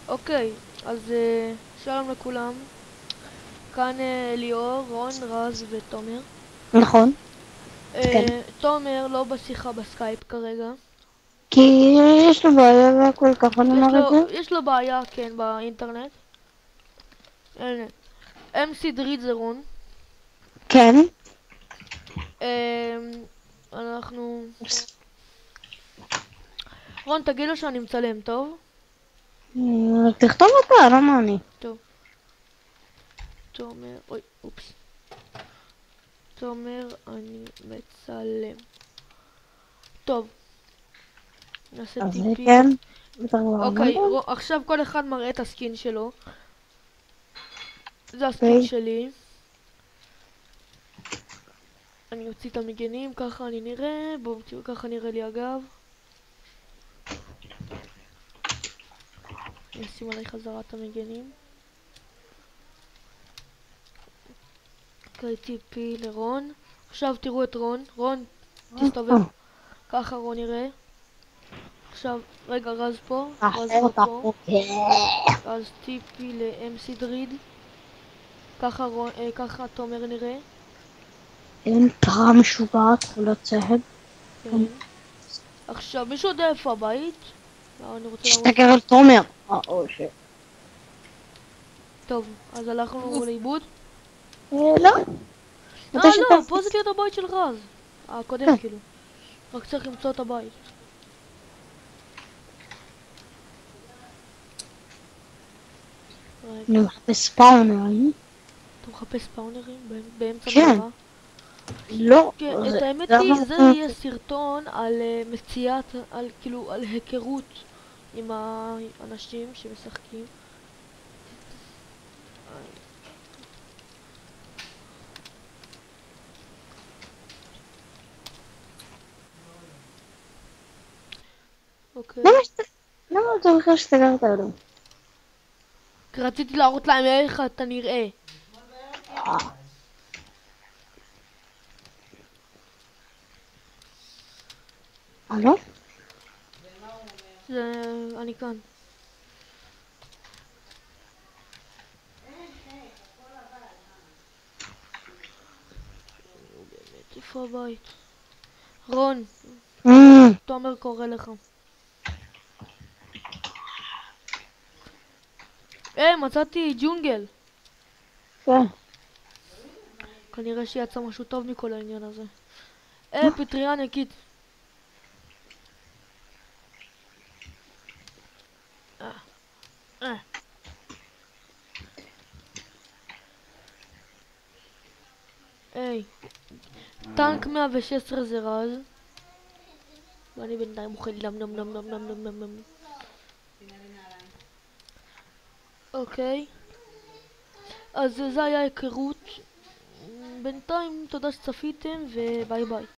אוקיי, אז שלום לכולם. כאן ליאור, רון, רז ותומר. נכון, כן. תומר לא בשיחה בסקייפ כרגע. כי יש לו בעיה והכל ככה נאמר את זה. יש לו בעיה, כן, באינטרנט. הנה, MC דריד זה רון. כן. אה, אנחנו... רון, תגיד לו שאני מצלם, טוב? תכתוב אתה, למה אני? טוב. תומר, אוי, אופס. תומר, אני מצלם. טוב, נעשה אז זה טיפי. כן. בטח כבר אוקיי, הבנתם. עכשיו כל אחד מראה את הסקין שלו. זה הסקין אוקיי. שלי. אני אוציא את המגנים, ככה אני נראה. בואו תראו, ככה נראה לי הגב. אני אשים עליי חזרה את המגנים. אוקיי, טיפי לרון. עכשיו תראו את רון. רון, תסתובב. ככה רון נראה. עכשיו, רגע, רז פה. רז אחר לא אותך פה. פה, כן. אז טיפי ל-MC דריד. ככה ככה תומר נראה. אין פרה משוגעת, חולת צהד. כן. עכשיו, מישהו יודע איפה הבית? אני רוצה להרוס. תסתכל על תומר. או ש... טוב, אז הלכנו לאיבוד. לא. לא, מתי שאתה... לא, פה זה ליד הבית של רז. הקודם כאילו. רק צריך למצוא את הבית. רגע, אני מחפש ספאונרים. אתה מחפש ספאונרים באמצע כן. מערה? לא. כן, את האמת זה היא, זה אמרתי. יהיה סרטון על מציאת, על כאילו, על היכרות עם האנשים שמשחקים. אוקיי. למה אתה זוכר שסגרת עליו? כי רציתי להראות להם איך אתה נראה. הלו? זה... אני כאן. באמת, איפה הבית? רון, תומר קורא לך. מצאתי ג'ונגל. כן. כנראה שיצא משהו טוב מכל העניין הזה. פטריה ענקית. אה. היי, טנק 116 זה רז. ואני בינתיים אוכל נם נם נם נם נם נם נם נם. אוקיי, אז זה היה היכרות. בינתיים תודה שצפיתם וביי ביי.